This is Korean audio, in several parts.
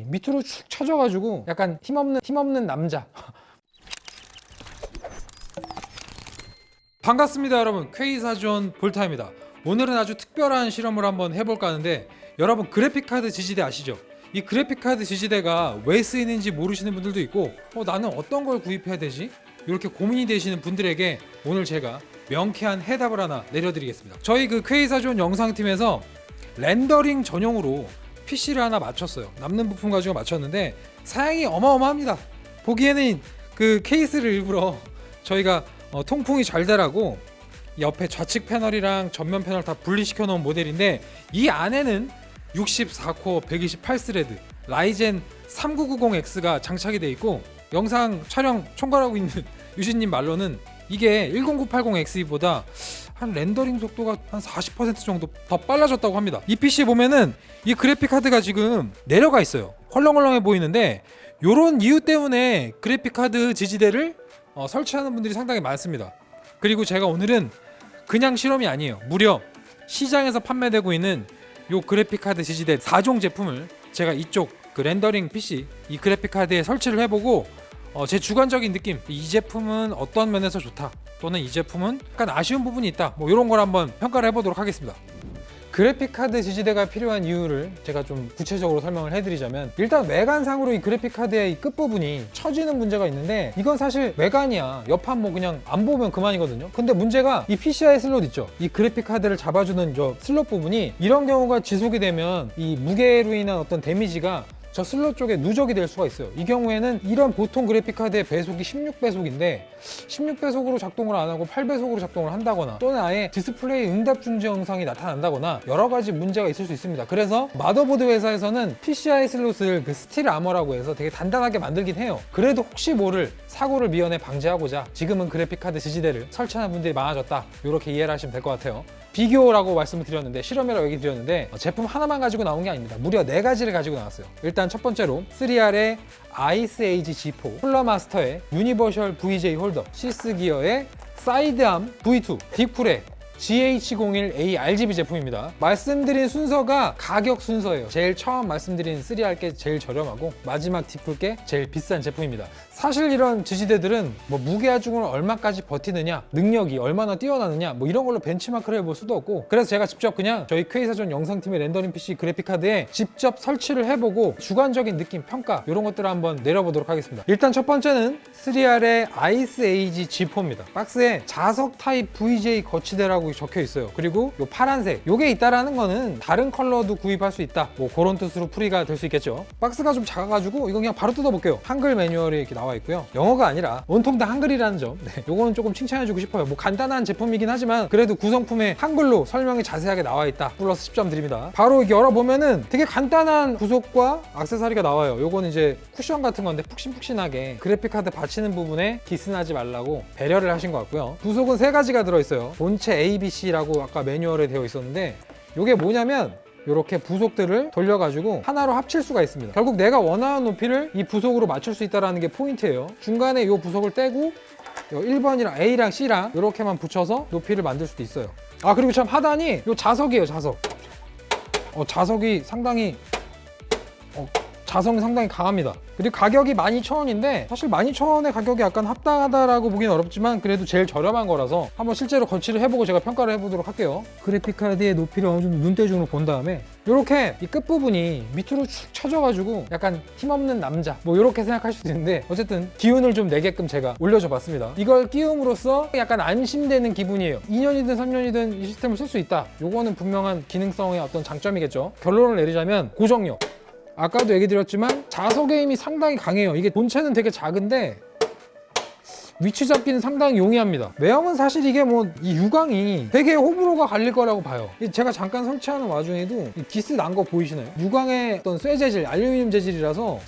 밑으로 축 처져가지고 약간 힘없는 남자. 반갑습니다 여러분, K사전 볼타입니다. 오늘은 아주 특별한 실험을 한번 해볼까 하는데, 여러분 그래픽카드 지지대 아시죠? 이 그래픽카드 지지대가 왜 쓰이는지 모르시는 분들도 있고, 나는 어떤 걸 구입해야 되지? 이렇게 고민이 되시는 분들에게 오늘 제가 명쾌한 해답을 하나 내려드리겠습니다. 저희 그 K사전 영상팀에서 렌더링 전용으로 PC를 하나 맞췄어요. 남는 부품 가지고 맞췄는데 사양이 어마어마합니다. 보기에는 그 케이스를 일부러 저희가 통풍이 잘 되라고 옆에 좌측 패널이랑 전면 패널 다 분리시켜 놓은 모델인데, 이 안에는 64코어 128스레드 라이젠 3990X가 장착이 되어 있고, 영상 촬영 총괄하고 있는 유진님 말로는 이게 10980XE보다 한 렌더링 속도가 한 40% 정도 더 빨라졌다고 합니다. 이 PC 보면은 이 그래픽 카드가 지금 내려가 있어요. 헐렁헐렁해 보이는데, 요런 이유 때문에 그래픽 카드 지지대를 설치하는 분들이 상당히 많습니다. 그리고 제가 오늘은 그냥 실험이 아니에요. 무려 시장에서 판매되고 있는 요 그래픽 카드 지지대 4종 제품을 제가 이쪽 그 렌더링 PC 이 그래픽 카드에 설치를 해보고 제 주관적인 느낌, 이 제품은 어떤 면에서 좋다, 또는 이 제품은 약간 아쉬운 부분이 있다, 뭐 이런 걸 한번 평가를 해보도록 하겠습니다. 그래픽카드 지지대가 필요한 이유를 제가 좀 구체적으로 설명을 해드리자면, 일단 외관상으로 이 그래픽카드의 이 끝부분이 처지는 문제가 있는데, 이건 사실 외관이야. 옆판 뭐 그냥 안 보면 그만이거든요. 근데 문제가 이 PCI 슬롯 있죠, 이 그래픽카드를 잡아주는 저 슬롯 부분이 이런 경우가 지속이 되면 이 무게로 인한 어떤 데미지가 저 슬롯 쪽에 누적이 될 수가 있어요. 이 경우에는 이런 보통 그래픽카드의 배속이 16배속인데 16배속으로 작동을 안 하고 8배속으로 작동을 한다거나, 또는 아예 디스플레이 응답 중지 영상이 나타난다거나 여러 가지 문제가 있을 수 있습니다. 그래서 마더보드 회사에서는 PCI 슬롯을 그 스틸 아머라고 해서 되게 단단하게 만들긴 해요. 그래도 혹시 모를 사고를 미연에 방지하고자 지금은 그래픽카드 지지대를 설치하는 분들이 많아졌다, 이렇게 이해를 하시면 될 것 같아요. 비교라고 말씀을 드렸는데, 실험이라고 얘기 드렸는데, 제품 하나만 가지고 나온 게 아닙니다. 무려 4가지를 가지고 나왔어요. 일단 첫 번째로 3R의 아이스에이지 G4, 쿨러마스터의 유니버셜 VJ 홀더, 시스기어의 사이드암 V2, 딕풀의 GH01A RGB 제품입니다. 말씀드린 순서가 가격 순서예요. 제일 처음 말씀드린 3R께 제일 저렴하고, 마지막 딕풀께 제일 비싼 제품입니다. 사실 이런 지지대들은 뭐 무게 하중을 얼마까지 버티느냐, 능력이 얼마나 뛰어나느냐, 뭐 이런 걸로 벤치마크를 해볼 수도 없고, 그래서 제가 직접 그냥 저희 K사전 영상팀의 렌더링 PC 그래픽카드에 직접 설치를 해보고 주관적인 느낌, 평가 이런 것들을 한번 내려보도록 하겠습니다. 일단 첫 번째는 3R의 아이스에이지 G4입니다. 박스에 자석 타입 VJ 거치대라고 적혀 있어요. 그리고 요 파란색, 요게 있다라는 거는 다른 컬러도 구입할 수 있다, 뭐 그런 뜻으로 풀이가 될 수 있겠죠. 박스가 좀 작아가지고 이거 그냥 바로 뜯어볼게요. 한글 매뉴얼이 이렇게 나와 있고요. 영어가 아니라 온통 다 한글이라는 점, 요거는 조금 칭찬해주고 싶어요. 뭐 간단한 제품이긴 하지만 그래도 구성품에 한글로 설명이 자세하게 나와 있다, 플러스 10점 드립니다. 바로 열어보면은 되게 간단한 부속과 액세서리가 나와요. 요거는 이제 쿠션 같은 건데 푹신푹신하게 그래픽카드 받치는 부분에 기스나지 말라고 배려를 하신 것 같고요. 부속은 3가지가 들어있어요. 본체 ABC라고 아까 매뉴얼에 되어 있었는데, 요게 뭐냐면 이렇게 부속들을 돌려가지고 하나로 합칠 수가 있습니다. 결국 내가 원하는 높이를 이 부속으로 맞출 수 있다는 게 포인트예요. 중간에 이 부속을 떼고 1번이랑 A랑 C랑 이렇게만 붙여서 높이를 만들 수도 있어요. 아, 그리고 참 하단이 이 자석이에요, 자석. 자석이 상당히 자성이 상당히 강합니다. 그리고 가격이 12,000원인데 사실 12,000원의 가격이 약간 합당하다라고 보기는 어렵지만 그래도 제일 저렴한 거라서 한번 실제로 거치를 해보고 제가 평가를 해보도록 할게요. 그래픽카드의 높이를 어느 정도 눈대중으로 본 다음에 이렇게 이 끝부분이 밑으로 축 처져가지고 약간 힘없는 남자, 뭐 이렇게 생각할 수도 있는데, 어쨌든 기운을 좀 내게끔 제가 올려줘 봤습니다. 이걸 끼움으로써 약간 안심되는 기분이에요. 2년이든 3년이든 이 시스템을 쓸 수 있다, 요거는 분명한 기능성의 어떤 장점이겠죠. 결론을 내리자면 고정력, 아까도 얘기 드렸지만 자석의 힘이 상당히 강해요. 이게 본체는 되게 작은데 위치 잡기는 상당히 용이합니다. 외형은 사실 이게 뭐 이 유광이 되게 호불호가 갈릴 거라고 봐요. 제가 잠깐 설치하는 와중에도 이 기스 난 거 보이시나요? 유광의 어떤 쇠 재질, 알루미늄 재질이라서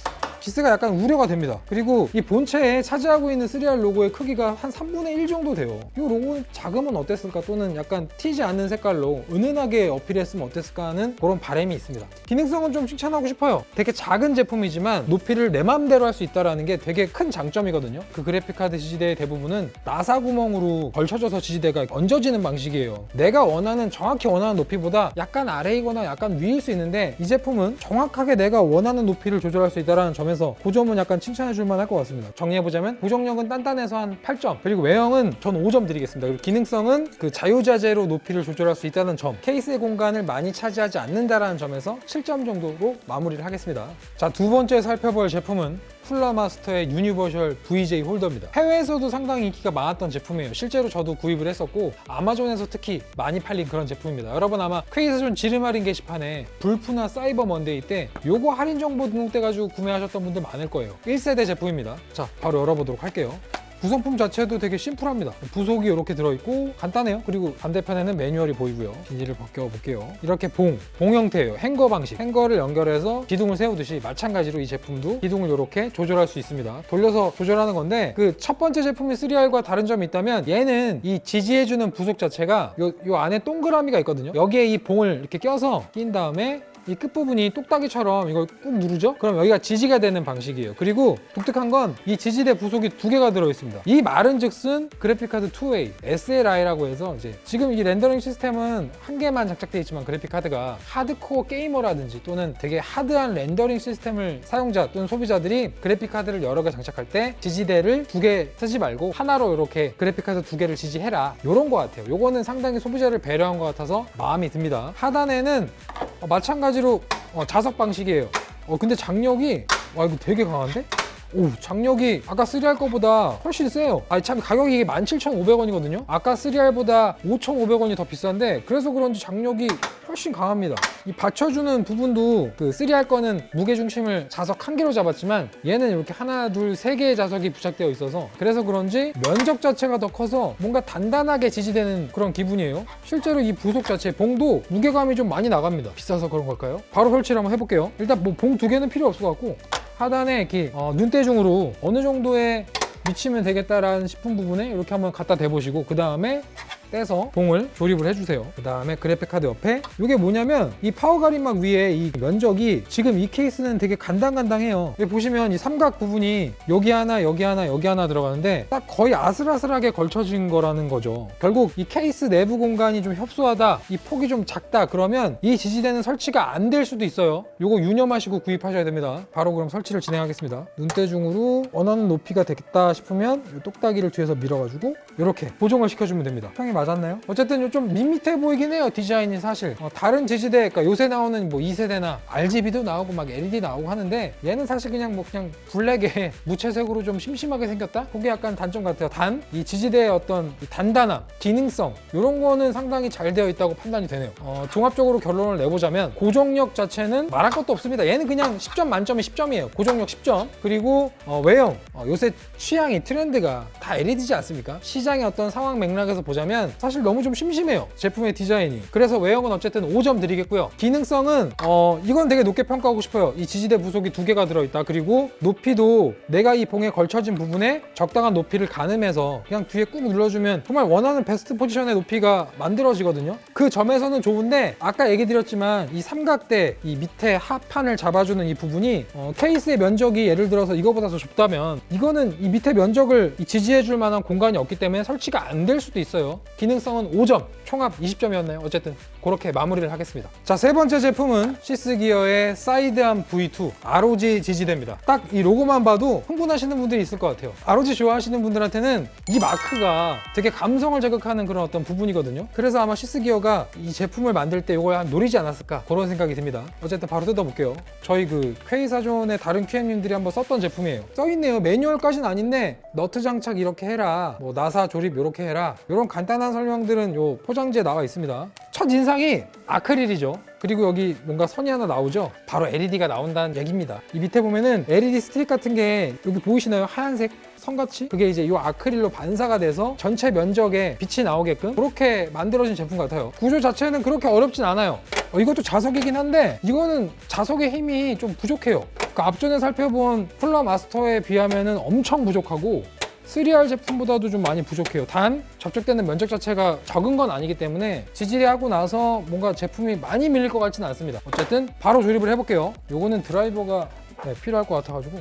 기스가 약간 우려가 됩니다. 그리고 이 본체에 차지하고 있는 3R 로고의 크기가 한 3분의 1 정도 돼요. 이 로고는 작으면 어땠을까, 또는 약간 튀지 않는 색깔로 은은하게 어필했으면 어땠을까 하는 그런 바람이 있습니다. 기능성은 좀 칭찬하고 싶어요. 되게 작은 제품이지만 높이를 내 맘대로 할 수 있다는 게 되게 큰 장점이거든요. 그 그래픽카드 지지대의 대부분은 나사 구멍으로 걸쳐져서 지지대가 얹어지는 방식이에요. 내가 원하는, 정확히 원하는 높이보다 약간 아래이거나 약간 위일 수 있는데, 이 제품은 정확하게 내가 원하는 높이를 조절할 수 있다는 점에서 그 점은 약간 칭찬해 줄 만할 것 같습니다. 정리해보자면 고정력은 단단해서 한 8점, 그리고 외형은 전 5점 드리겠습니다. 그리고 기능성은 그 자유자재로 높이를 조절할 수 있다는 점, 케이스의 공간을 많이 차지하지 않는다는 점에서 7점 정도로 마무리를 하겠습니다. 자, 두 번째 살펴볼 제품은 쿨러마스터의 유니버셜 VJ 홀더입니다. 해외에서도 상당히 인기가 많았던 제품이에요. 실제로 저도 구입을 했었고 아마존에서 특히 많이 팔린 그런 제품입니다. 여러분 아마 퀘이사존 지름 할인 게시판에 불프나 사이버 먼데이 때 요거 할인 정보 등록돼가지고 구매하셨던 분들 많을 거예요. 1세대 제품입니다. 자, 바로 열어보도록 할게요. 구성품 자체도 되게 심플합니다. 부속이 이렇게 들어있고 간단해요. 그리고 반대편에는 매뉴얼이 보이고요. 비닐을 벗겨볼게요. 이렇게 봉 형태예요. 행거 방식. 행거를 연결해서 기둥을 세우듯이 마찬가지로 이 제품도 기둥을 이렇게 조절할 수 있습니다. 돌려서 조절하는 건데, 그 첫 번째 제품인 3R과 다른 점이 있다면 얘는 이 지지해주는 부속 자체가 요 안에 동그라미가 있거든요. 여기에 이 봉을 이렇게 껴서 낀 다음에 이 끝부분이 똑딱이처럼 이걸 꾹 누르죠? 그럼 여기가 지지가 되는 방식이에요. 그리고 독특한 건 이 지지대 부속이 2개가 들어있습니다. 이 말은 즉슨 그래픽카드 2A SLI라고 해서, 이제 지금 이 렌더링 시스템은 한 개만 장착되어 있지만 그래픽카드가 하드코어 게이머라든지 또는 되게 하드한 렌더링 시스템을 사용자 또는 소비자들이 그래픽카드를 여러 개 장착할 때 지지대를 2개 쓰지 말고 하나로 이렇게 그래픽카드 2개를 지지해라, 요런 거 같아요. 요거는 상당히 소비자를 배려한 것 같아서 마음이 듭니다. 하단에는 마찬가지로 자석 방식이에요. 근데 장력이, 와, 이거 되게 강한데? 오, 장력이 아까 3R 거보다 훨씬 세요. 참 가격이 이게 17,500원이거든요 아까 3R보다 5,500원이 더 비싼데, 그래서 그런지 장력이 훨씬 강합니다. 이 받쳐주는 부분도 그 3R 거는 무게중심을 자석 한 개로 잡았지만 얘는 이렇게 하나, 둘, 세 개의 자석이 부착되어 있어서 그래서 그런지 면적 자체가 더 커서 뭔가 단단하게 지지되는 그런 기분이에요. 실제로 이 부속 자체 봉도 무게감이 좀 많이 나갑니다. 비싸서 그런 걸까요? 바로 설치를 한번 해볼게요. 일단 뭐 봉 2개는 필요 없을 것 같고, 하단에 이렇게 눈대중으로 어느 정도에 미치면 되겠다라는 싶은 부분에 이렇게 한번 갖다 대보시고, 그 다음에 떼서 봉을 조립을 해주세요. 그 다음에 그래픽카드 옆에 이게 뭐냐면, 이 파워 가림막 위에 이 면적이, 지금 이 케이스는 되게 간당간당해요. 여기 보시면 이 삼각 부분이 여기 하나, 여기 하나, 여기 하나 들어가는데 딱 거의 아슬아슬하게 걸쳐진 거라는 거죠. 결국 이 케이스 내부 공간이 좀 협소하다, 이 폭이 좀 작다, 그러면 이 지지대는 설치가 안 될 수도 있어요. 요거 유념하시고 구입하셔야 됩니다. 바로 그럼 설치를 진행하겠습니다. 눈대중으로 원하는 높이가 되겠다 싶으면 이 똑딱이를 뒤에서 밀어가지고 이렇게 고정을 시켜주면 됩니다. 평이 맞았나요? 어쨌든 좀 밋밋해 보이긴 해요, 디자인이. 사실 다른 지지대, 그러니까 요새 나오는 뭐 2세대나 RGB도 나오고 막 LED 나오고 하는데, 얘는 사실 그냥 블랙에 무채색으로 좀 심심하게 생겼다? 그게 약간 단점 같아요. 단 이 지지대의 어떤 단단함, 기능성, 이런 거는 상당히 잘 되어 있다고 판단이 되네요. 종합적으로 결론을 내보자면 고정력 자체는 말할 것도 없습니다. 얘는 그냥 10점 만점에 10점이에요 고정력 10점. 그리고 외형, 요새 취향이, 트렌드가 다 LED지 않습니까? 시장의 어떤 상황 맥락에서 보자면 사실 너무 좀 심심해요, 제품의 디자인이. 그래서 외형은 어쨌든 5점 드리겠고요. 기능성은 이건 되게 높게 평가하고 싶어요. 이 지지대 부속이 2개가 들어있다. 그리고 높이도 내가 이 봉에 걸쳐진 부분에 적당한 높이를 가늠해서 그냥 뒤에 꾹 눌러주면 정말 원하는 베스트 포지션의 높이가 만들어지거든요. 그 점에서는 좋은데, 아까 얘기 드렸지만 이 삼각대 이 밑에 하판을 잡아주는 이 부분이 케이스의 면적이 예를 들어서 이거보다 더 좁다면 이거는 이 밑에 면적을 지지해줄 만한 공간이 없기 때문에 설치가 안 될 수도 있어요. 기능성은 5점, 총합 20점이었나요? 어쨌든 그렇게 마무리를 하겠습니다. 자, 세 번째 제품은 시스기어의 사이드암 V2 ROG 지지대입니다. 딱 이 로고만 봐도 흥분하시는 분들이 있을 것 같아요. ROG 좋아하시는 분들한테는 이 마크가 되게 감성을 자극하는 그런 어떤 부분이거든요. 그래서 아마 시스기어가 이 제품을 만들 때 이걸 노리지 않았을까, 그런 생각이 듭니다. 어쨌든 바로 뜯어볼게요. 저희 그 퀘이사존의 다른 QM님들이 한번 썼던 제품이에요. 써있네요. 매뉴얼까지는 아닌데 너트 장착 이렇게 해라, 뭐 나사 조립 이렇게 해라, 이런 간단한 자세한 설명들은 요 포장지에 나와 있습니다. 첫 인상이 아크릴이죠. 그리고 여기 뭔가 선이 하나 나오죠. 바로 LED가 나온다는 얘기입니다. 이 밑에 보면은 LED 스트립 같은 게 여기 보이시나요? 하얀색 선같이? 그게 이제 이 아크릴로 반사가 돼서 전체 면적에 빛이 나오게끔 그렇게 만들어진 제품 같아요. 구조 자체는 그렇게 어렵진 않아요. 이것도 자석이긴 한데 이거는 자석의 힘이 좀 부족해요. 그 앞전에 살펴본 쿨러 마스터에 비하면은 엄청 부족하고 3R 제품보다도 좀 많이 부족해요. 단 접촉되는 면적 자체가 적은 건 아니기 때문에 지지대하고 나서 뭔가 제품이 많이 밀릴 것 같지는 않습니다. 어쨌든 바로 조립을 해볼게요. 요거는 드라이버가 필요할 것 같아가지고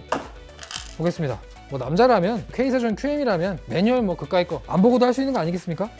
보겠습니다. 뭐 남자라면 K사전 QM이라면 매뉴얼 뭐 그까이 거 안 보고도 할 수 있는 거 아니겠습니까?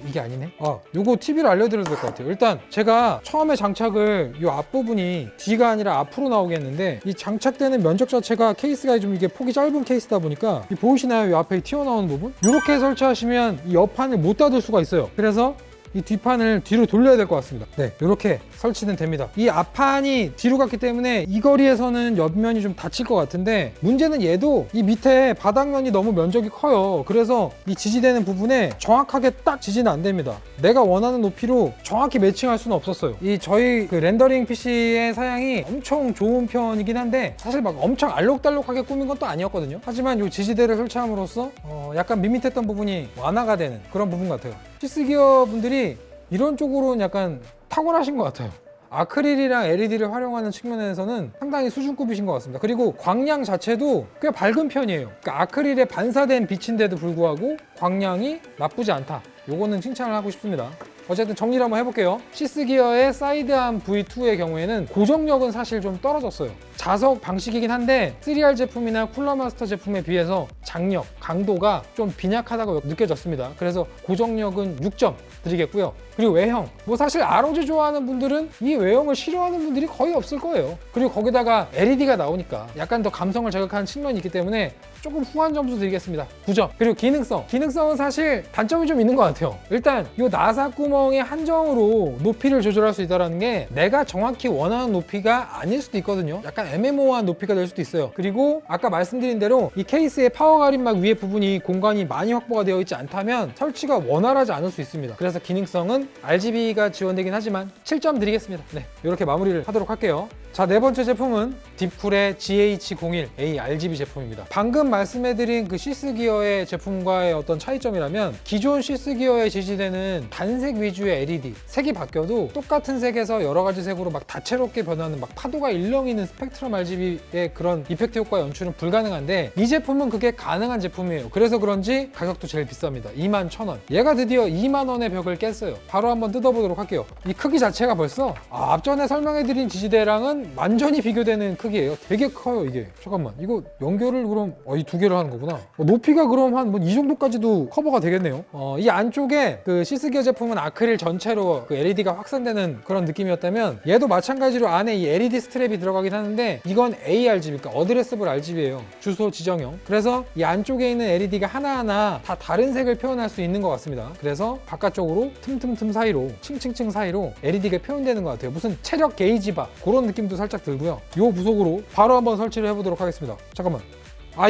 이게 아니네. 요거 팁을 알려드려도 될 것 같아요. 일단 제가 처음에 장착을 이 앞부분이 뒤가 아니라 앞으로 나오게 했는데 이 장착되는 면적 자체가 케이스가 좀 이게 폭이 짧은 케이스다 보니까 이 보이시나요? 이 앞에 튀어나오는 부분? 이렇게 설치하시면 이 옆판을 못 닫을 수가 있어요. 그래서 이 뒷판을 뒤로 돌려야 될 것 같습니다. 네, 이렇게 설치는 됩니다. 이 앞판이 뒤로 갔기 때문에 이 거리에서는 옆면이 좀 다칠 것 같은데 문제는 얘도 이 밑에 바닥면이 너무 면적이 커요. 그래서 이 지지되는 부분에 정확하게 딱 지지는 안 됩니다. 내가 원하는 높이로 정확히 매칭할 수는 없었어요. 이 저희 그 렌더링 PC의 사양이 엄청 좋은 편이긴 한데 사실 막 엄청 알록달록하게 꾸민 건 또 아니었거든요. 하지만 이 지지대를 설치함으로써 약간 밋밋했던 부분이 완화가 되는 그런 부분 같아요. 시스기어 분들이 이런 쪽으로는 약간 탁월하신 것 같아요. 아크릴이랑 LED를 활용하는 측면에서는 상당히 수준급이신 것 같습니다. 그리고 광량 자체도 꽤 밝은 편이에요. 그러니까 아크릴에 반사된 빛인데도 불구하고 광량이 나쁘지 않다. 요거는 칭찬을 하고 싶습니다. 어쨌든 정리를 한번 해볼게요. 시스기어의 사이드암 V2의 경우에는 고정력은 사실 좀 떨어졌어요. 자석 방식이긴 한데 3R 제품이나 쿨러마스터 제품에 비해서 장력, 강도가 좀 빈약하다고 느껴졌습니다. 그래서 고정력은 6점 드리겠고요. 그리고 외형, 뭐 사실 ROG 좋아하는 분들은 이 외형을 싫어하는 분들이 거의 없을 거예요. 그리고 거기다가 LED가 나오니까 약간 더 감성을 자극하는 측면이 있기 때문에 조금 후한 점수 드리겠습니다. 9점. 그리고 기능성은 사실 단점이 좀 있는 것 같아요. 일단 이 나사 구멍의 한정으로 높이를 조절할 수 있다는 게 내가 정확히 원하는 높이가 아닐 수도 있거든요. 약간 애매모호한 높이가 될 수도 있어요. 그리고 아까 말씀드린 대로 이 케이스의 파워 가림막 위에 부분이 공간이 많이 확보가 되어 있지 않다면 설치가 원활하지 않을 수 있습니다. 그래서 기능성은 RGB가 지원되긴 하지만 7점 드리겠습니다. 네, 이렇게 마무리를 하도록 할게요. 자, 네 번째 제품은 딥쿨의 GH01A RGB 제품입니다. 방금 말씀해드린 그 시스기어의 제품과의 어떤 차이점이라면 기존 시스기어에 지지되는 단색 위주의 LED 색이 바뀌어도 똑같은 색에서 여러 가지 색으로 막 다채롭게 변하는 막 파도가 일렁이는 스펙트럼 RGB의 그런 이펙트 효과 연출은 불가능한데 이 제품은 그게 가능한 제품이에요. 그래서 그런지 가격도 제일 비쌉니다. 21,000원. 얘가 드디어 2만 원의 벽을 깼어요. 바로 한번 뜯어보도록 할게요. 이 크기 자체가 벌써 앞전에 설명해드린 지지대랑은 완전히 비교되는 크기예요. 되게 커요 이게. 잠깐만, 이거 연결을 그럼 이 두 개를 하는 거구나. 높이가 그럼 한 이 정도까지도 커버가 되겠네요. 이 안쪽에 그 시스기어 제품은 아크릴 전체로 그 LED가 확산되는 그런 느낌이었다면 얘도 마찬가지로 안에 이 LED 스트랩이 들어가긴 하는데 이건 ARGB, 그러니까 어드레스블 RGB예요. 주소 지정형. 그래서 이 안쪽에 있는 LED가 하나하나 다 다른 색을 표현할 수 있는 것 같습니다. 그래서 바깥쪽으로 틈틈틈 사이로 층층층 사이로 LED가 표현되는 것 같아요. 무슨 체력 게이지 바 그런 느낌도 살짝 들고요. 요 부속으로 바로 한번 설치를 해보도록 하겠습니다. 잠깐만.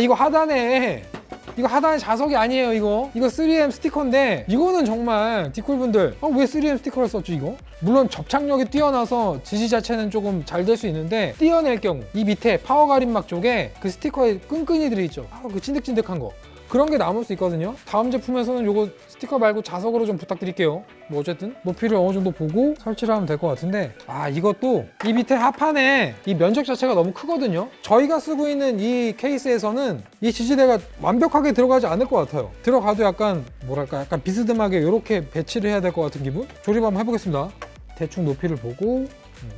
이거 하단에 자석이 아니에요. 이거 3M 스티커인데 이거는 정말 디쿨분들 왜 3M 스티커를 썼죠 이거? 물론 접착력이 뛰어나서 지지 자체는 조금 잘 될 수 있는데 띄어낼 경우 이 밑에 파워 가림막 쪽에 그 스티커에 끈끈이 들어있죠. 그 찐득찐득한 거 그런 게 남을 수 있거든요. 다음 제품에서는 요거 스티커 말고 자석으로 좀 부탁드릴게요. 뭐 어쨌든 높이를 어느 정도 보고 설치를 하면 될 것 같은데 이것도 이 밑에 하판에 이 면적 자체가 너무 크거든요. 저희가 쓰고 있는 이 케이스에서는 이 지지대가 완벽하게 들어가지 않을 것 같아요. 들어가도 약간 뭐랄까 약간 비스듬하게 이렇게 배치를 해야 될 것 같은 기분? 조립 한번 해보겠습니다. 대충 높이를 보고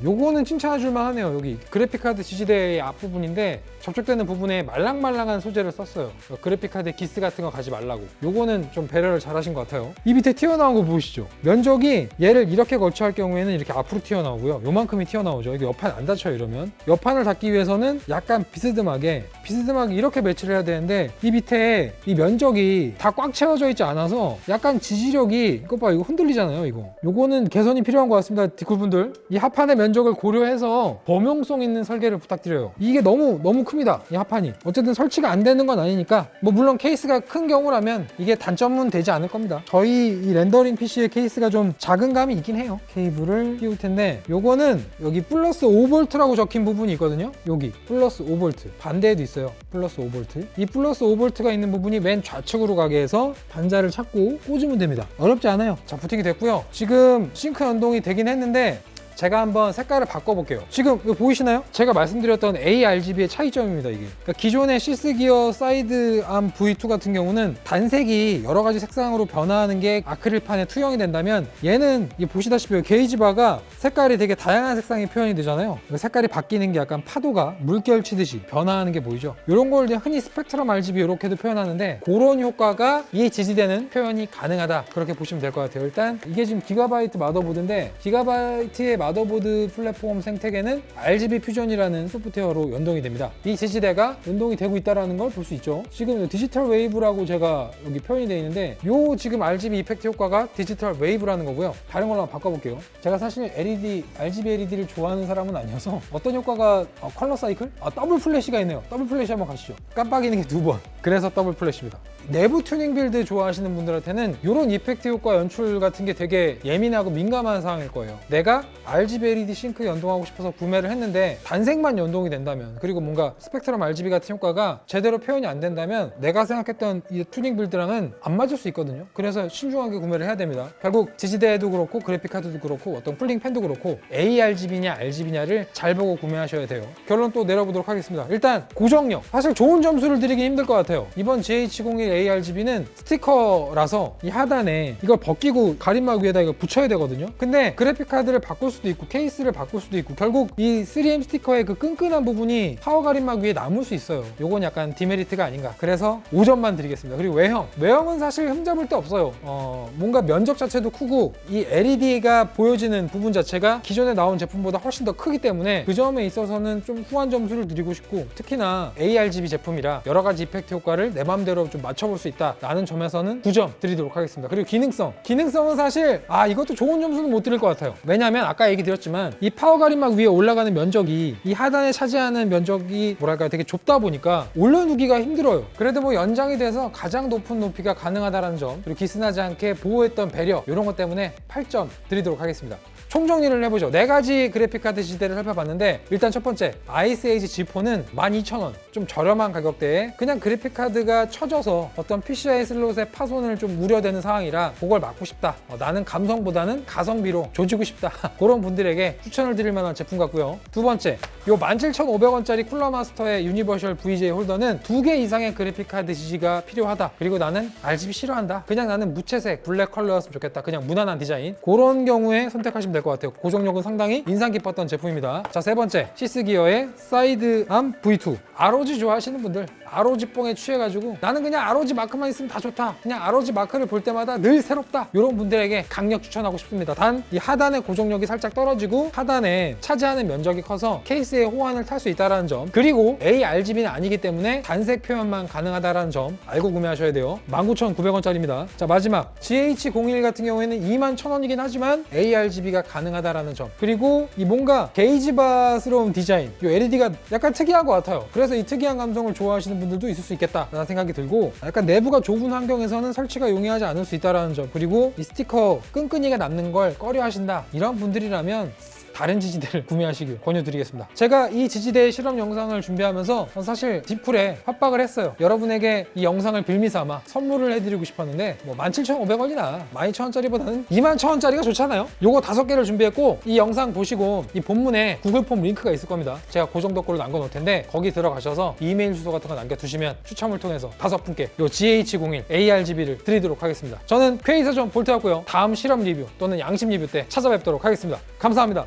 요거는 칭찬해줄만 하네요. 여기 그래픽카드 지지대의 앞부분인데 접촉되는 부분에 말랑말랑한 소재를 썼어요. 그래픽카드 기스 같은 거 가지 말라고. 요거는 좀 배려를 잘 하신 것 같아요. 이 밑에 튀어나온 거 보이시죠? 면적이 얘를 이렇게 거치할 경우에는 이렇게 앞으로 튀어나오고요. 요만큼이 튀어나오죠. 이게 옆판 안 닫혀요. 이러면 옆판을 닫기 위해서는 약간 비스듬하게 비스듬하게 이렇게 매치를 해야 되는데 이 밑에 이 면적이 다 꽉 채워져 있지 않아서 약간 지지력이 이거 봐, 이거 흔들리잖아요. 요거는 개선이 필요한 것 같습니다. 디쿨분들, 이 합판의 면적을 고려해서 범용성 있는 설계를 부탁드려요. 이게 너무 큽니다, 이 합판이. 어쨌든 설치가 안 되는 건 아니니까, 뭐 물론 케이스가 큰 경우라면 이게 단점은 되지 않을 겁니다. 저희 이 렌더링 PC의 케이스가 좀 작은 감이 있긴 해요. 케이블을 끼울 텐데, 요거는 여기 플러스 5V라고 적힌 부분이 있거든요. 여기 플러스 5V, 반대에도 있어요. 플러스 5V. 이 플러스 5V가 있는 부분이 맨 좌측으로 가게 해서 단자를 찾고 꽂으면 됩니다. 어렵지 않아요. 자, 부팅이 됐고요. 지금 싱크 연동이 되긴 했는데 제가 한번 색깔을 바꿔볼게요. 지금 이거 보이시나요? 제가 말씀드렸던 ARGB의 차이점입니다, 이게. 그러니까 기존의 시스기어 사이드암 V2 같은 경우는 단색이 여러 가지 색상으로 변화하는 게 아크릴판에 투영이 된다면, 얘는 보시다시피 게이지바가 색깔이 되게 다양한 색상이 표현이 되잖아요. 색깔이 바뀌는 게 약간 파도가 물결 치듯이 변화하는 게 보이죠? 이런 걸 흔히 스펙트럼 RGB 이렇게도 표현하는데, 그런 효과가 이 지지대는 표현이 가능하다, 그렇게 보시면 될 것 같아요. 일단 이게 지금 기가바이트 마더보드인데, 기가바이트의 마더보드 플랫폼 생태계는 RGB 퓨전이라는 소프트웨어로 연동이 됩니다. 이 지지대가 연동이 되고 있다는 걸 볼 수 있죠. 지금 디지털 웨이브라고 제가 여기 표현이 되어 있는데, 요 지금 RGB 이펙트 효과가 디지털 웨이브라는 거고요. 다른 걸로 한번 바꿔볼게요. 제가 사실 RGB LED를 좋아하는 사람은 아니어서 어떤 효과가 컬러 사이클? 더블 플래시가 있네요. 더블 플래시 한번 가시죠. 깜빡이는 게 2번. 그래서 더블 플래시입니다. 내부 튜닝 빌드 좋아하시는 분들한테는 이런 이펙트 효과 연출 같은 게 되게 예민하고 민감한 사항일 거예요. 내가 RGB LED 싱크 연동하고 싶어서 구매를 했는데 단색만 연동이 된다면, 그리고 뭔가 스펙트럼 RGB 같은 효과가 제대로 표현이 안 된다면 내가 생각했던 이 튜닝 빌드랑은 안 맞을 수 있거든요. 그래서 신중하게 구매를 해야 됩니다. 결국 지지대도 그렇고 그래픽카드도 그렇고 어떤 쿨링 팬도 그렇고 ARGB냐 RGB냐를 잘 보고 구매하셔야 돼요. 결론 또 내려보도록 하겠습니다. 일단 고정력, 사실 좋은 점수를 드리기 힘들 것 같아요. 이번 GH01 ARGB는 스티커라서 이 하단에 이걸 벗기고 가림막 위에다 이거 붙여야 되거든요. 근데 그래픽카드를 바꿀 수도 있고 케이스를 바꿀 수도 있고, 결국 이 3M 스티커의 그 끈끈한 부분이 파워 가림막 위에 남을 수 있어요. 요건 약간 디메리트가 아닌가. 그래서 5점만 드리겠습니다. 그리고 외형은 사실 흠잡을 데 없어요. 뭔가 면적 자체도 크고 이 LED가 보여지는 부분 자체가 기존에 나온 제품보다 훨씬 더 크기 때문에 그 점에 있어서는 좀 후한 점수를 드리고 싶고, 특히나 ARGB 제품이라 여러 가지 이펙트 효과를 내 맘대로 좀 맞춰볼 수 있다 라는 점에서는 9점 드리도록 하겠습니다. 그리고 기능성은 사실 이것도 좋은 점수는 못 드릴 것 같아요. 왜냐하면 아까 얘기 드렸지만 이 파워 가림막 위에 올라가는 면적이 이 하단에 차지하는 면적이 뭐랄까 되게 좁다 보니까 올려두기가 힘들어요. 그래도 뭐 연장이 돼서 가장 높은 높이가 가능하다는 점, 그리고 기스나지 않게 보호했던 배려, 이런 것 때문에 8점 드리도록 하겠습니다. 총정리를 해보죠. 4가지 그래픽카드 지지대를 살펴봤는데, 일단 첫 번째 아이스에이지 G4는 12,000원, 좀 저렴한 가격대에 그냥 그래픽카드가 쳐져서 어떤 PCI 슬롯의 파손을 좀 우려되는 상황이라 그걸 막고 싶다, 나는 감성보다는 가성비로 조지고 싶다 그런 분들에게 추천을 드릴 만한 제품 같고요. 두 번째, 요 17,500원짜리 쿨러마스터의 유니버셜 VJ 홀더는 2개 이상의 그래픽카드 지지가 필요하다, 그리고 나는 RGB 싫어한다, 그냥 나는 무채색 블랙 컬러였으면 좋겠다, 그냥 무난한 디자인, 그런 경우에 선택하시면 될 것 같아요. 고정력은 상당히 인상 깊었던 제품입니다. 자, 세 번째, 시스기어의 사이드암 V2. ROG 좋아하시는 분들, ROG 뽕에 취해가지고 나는 그냥 ROG 마크만 있으면 다 좋다, 그냥 ROG 마크를 볼 때마다 늘 새롭다, 이런 분들에게 강력 추천하고 싶습니다. 단 이 하단의 고정력이 살짝 떨어지고 하단에 차지하는 면적이 커서 케이스의 호환을 탈 수 있다는 점, 그리고 ARGB는 아니기 때문에 단색 표현만 가능하다는 점 알고 구매하셔야 돼요. 19,900원짜리입니다. 자, 마지막 GH01 같은 경우에는 21,000원이긴 하지만 ARGB가 가능하다라는 점, 그리고 이 뭔가 게이지바스러운 디자인, 이 LED가 약간 특이한 것 같아요. 그래서 이 특이한 감성을 좋아하시는 분들도 있을 수 있겠다라는 생각이 들고, 약간 내부가 좁은 환경에서는 설치가 용이하지 않을 수 있다는 점, 그리고 이 스티커 끈끈이가 남는 걸 꺼려 하신다, 이런 분들이라면 다른 지지대를 구매하시길 권유드리겠습니다. 제가 이 지지대의 실험 영상을 준비하면서 사실 디쿨에 협박을 했어요. 여러분에게 이 영상을 빌미삼아 선물을 해드리고 싶었는데, 뭐 17,500원이나 12,000원짜리보다는 21,000원짜리가 좋잖아요. 요거 5개를 준비했고, 이 영상 보시고 이 본문에 구글 폼 링크가 있을 겁니다. 제가 고정 댓글로 남겨놓을 텐데 거기 들어가셔서 이메일 주소 같은 거 남겨두시면 추첨을 통해서 5분께 요 GH01 ARGB를 드리도록 하겠습니다. 저는 퀘이사전 볼트였고요. 다음 실험 리뷰 또는 양심 리뷰 때 찾아뵙도록 하겠습니다. 감사합니다.